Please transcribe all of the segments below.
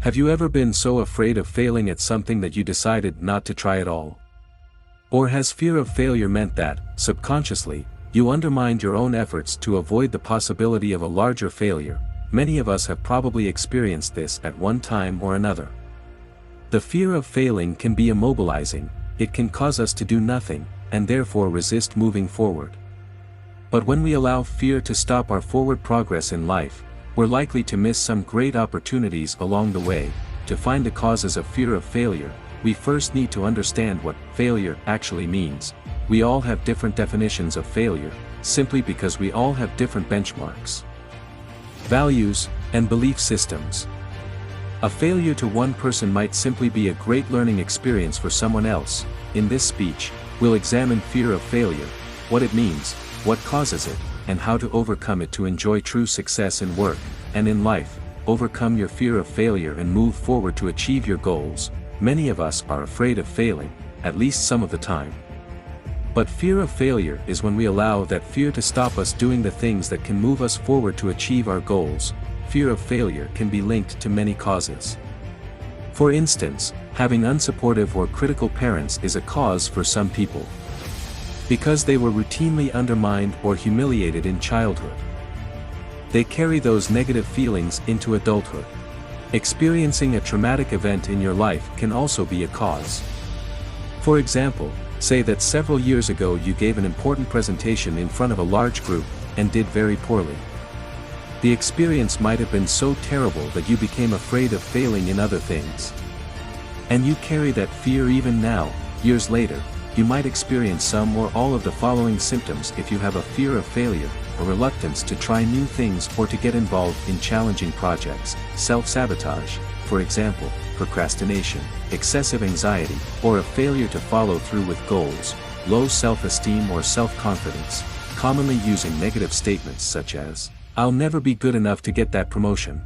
Have you ever been so afraid of failing at something that you decided not to try at all? Or has fear of failure meant that, subconsciously, you undermined your own efforts to avoid the possibility of a larger failure? Many of us have probably experienced this at one time or another. The fear of failing can be immobilizing. It can cause us to do nothing, and therefore resist moving forward. But when we allow fear to stop our forward progress in life, we're likely to miss some great opportunities along the way. To find the causes of fear of failure, we first need to understand what failure actually means. We all have different definitions of failure, simply because we all have different benchmarks, values, and belief systems. A failure to one person might simply be a great learning experience for someone else. In this speech, we'll examine fear of failure, what it means, what causes it, and how to overcome it to enjoy true success in work and in life. Overcome your fear of failure and move forward to achieve your goals. Many of us are afraid of failing, at least some of the time. But fear of failure is when we allow that fear to stop us doing the things that can move us forward to achieve our goals. Fear of failure can be linked to many causes. For instance, having unsupportive or critical parents is a cause for some people, because they were routinely undermined or humiliated in childhood. They carry those negative feelings into adulthood. Experiencing a traumatic event in your life can also be a cause. For example, say that several years ago you gave an important presentation in front of a large group, and did very poorly. The experience might have been so terrible that you became afraid of failing in other things. And you carry that fear even now, years later. You might experience some or all of the following symptoms if you have a fear of failure: a reluctance to try new things or to get involved in challenging projects, self-sabotage, for example, procrastination, excessive anxiety, or a failure to follow through with goals, low self-esteem or self-confidence, commonly using negative statements such as, "I'll never be good enough to get that promotion,"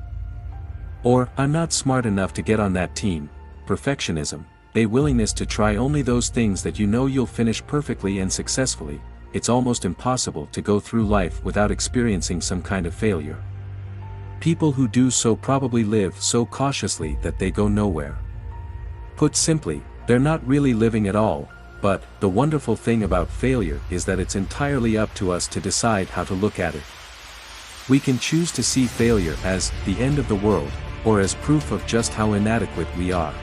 or "I'm not smart enough to get on that team." Perfectionism, a willingness to try only those things that you know you'll finish perfectly and successfully. It's almost impossible to go through life without experiencing some kind of failure. People who do so probably live so cautiously that they go nowhere. Put simply, they're not really living at all. But the wonderful thing about failure is that it's entirely up to us to decide how to look at it. We can choose to see failure as the end of the world, or as proof of just how inadequate we are.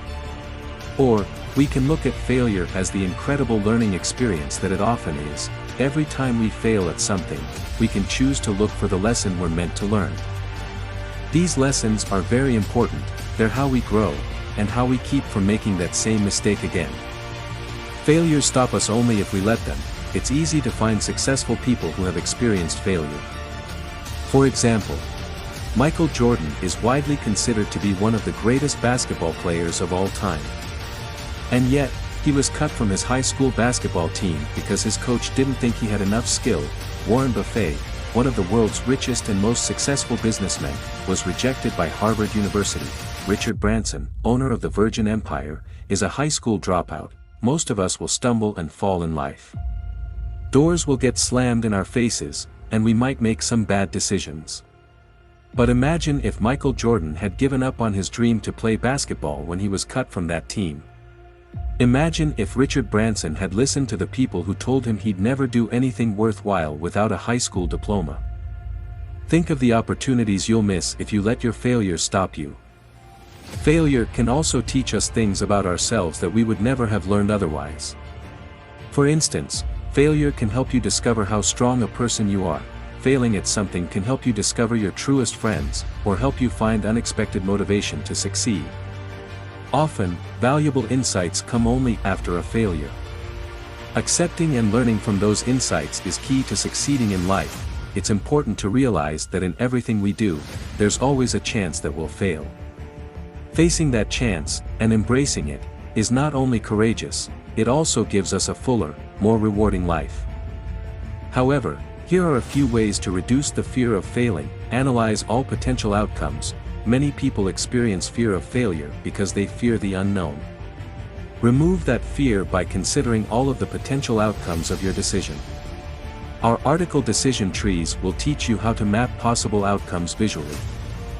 Or, we can look at failure as the incredible learning experience that it often is. Every time we fail at something, we can choose to look for the lesson we're meant to learn. These lessons are very important. They're how we grow, and how we keep from making that same mistake again. Failures stop us only if we let them. It's easy to find successful people who have experienced failure. For example, Michael Jordan is widely considered to be one of the greatest basketball players of all time. And yet, he was cut from his high school basketball team because his coach didn't think he had enough skill. Warren Buffett, one of the world's richest and most successful businessmen, was rejected by Harvard University. Richard Branson, owner of the Virgin Empire, is a high school dropout. Most of us will stumble and fall in life. Doors will get slammed in our faces, and we might make some bad decisions. But imagine if Michael Jordan had given up on his dream to play basketball when he was cut from that team. Imagine if Richard Branson had listened to the people who told him he'd never do anything worthwhile without a high school diploma. Think of the opportunities you'll miss if you let your failures stop you. Failure can also teach us things about ourselves that we would never have learned otherwise. For instance, failure can help you discover how strong a person you are. Failing at something can help you discover your truest friends, or help you find unexpected motivation to succeed. Often, valuable insights come only after a failure. Accepting and learning from those insights is key to succeeding in life. It's important to realize that in everything we do, there's always a chance that we'll fail. Facing that chance, and embracing it, is not only courageous, it also gives us a fuller, more rewarding life. However, here are a few ways to reduce the fear of failing. Analyze all potential outcomes. Many people experience fear of failure because they fear the unknown. Remove that fear by considering all of the potential outcomes of your decision. Our article Decision Trees will teach you how to map possible outcomes visually.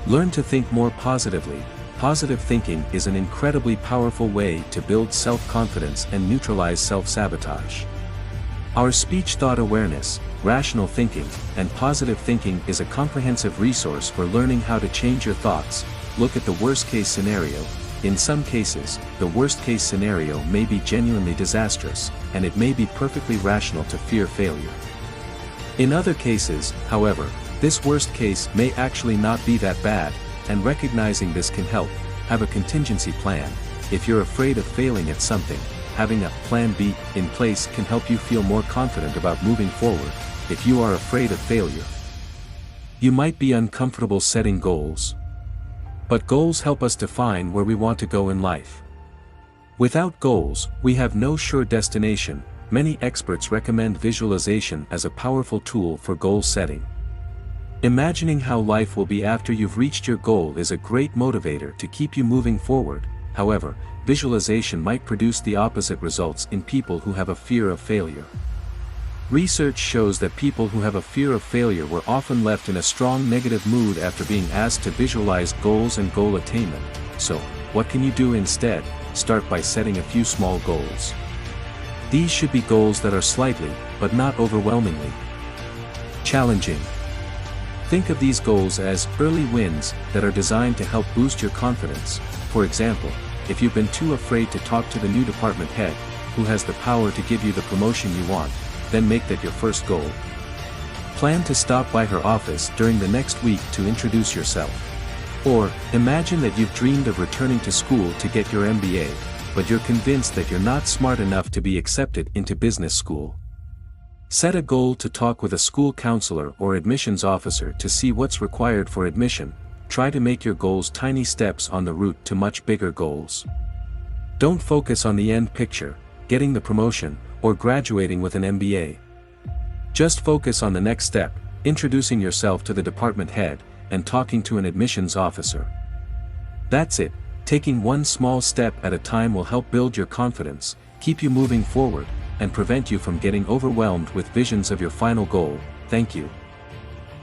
Learn to think more positively. positive thinking is an incredibly powerful way to build self-confidence and neutralize self-sabotage. Our speech-thought awareness, rational thinking, and positive thinking is a comprehensive resource for learning how to change your thoughts. Look at the worst-case scenario. In some cases, the worst-case scenario may be genuinely disastrous, and it may be perfectly rational to fear failure. In other cases, however, this worst case may actually not be that bad, and recognizing this can help. Have a contingency plan. If you're afraid of failing at something, having a plan B in place can help you feel more confident about moving forward. If you are afraid of failure, you might be uncomfortable setting goals. But goals help us define where we want to go in life. Without goals, we have no sure destination. Many experts recommend visualization as a powerful tool for goal setting. Imagining how life will be after you've reached your goal is a great motivator to keep you moving forward. However, visualization might produce the opposite results in people who have a fear of failure. Research shows that people who have a fear of failure were often left in a strong negative mood after being asked to visualize goals and goal attainment. So, what can you do instead? Start by setting a few small goals. These should be goals that are slightly, but not overwhelmingly, challenging. Think of these goals as early wins that are designed to help boost your confidence. For example, if you've been too afraid to talk to the new department head, who has the power to give you the promotion you want, then make that your first goal. Plan to stop by her office during the next week to introduce yourself. Or, imagine that you've dreamed of returning to school to get your MBA, but you're convinced that you're not smart enough to be accepted into business school. Set a goal to talk with a school counselor or admissions officer to see what's required for admission. Try to make your goals tiny steps on the route to much bigger goals. Don't focus on the end picture, getting the promotion, or graduating with an MBA. Just focus on the next step, introducing yourself to the department head, and talking to an admissions officer. That's it. Taking one small step at a time will help build your confidence, keep you moving forward, and prevent you from getting overwhelmed with visions of your final goal. Thank you.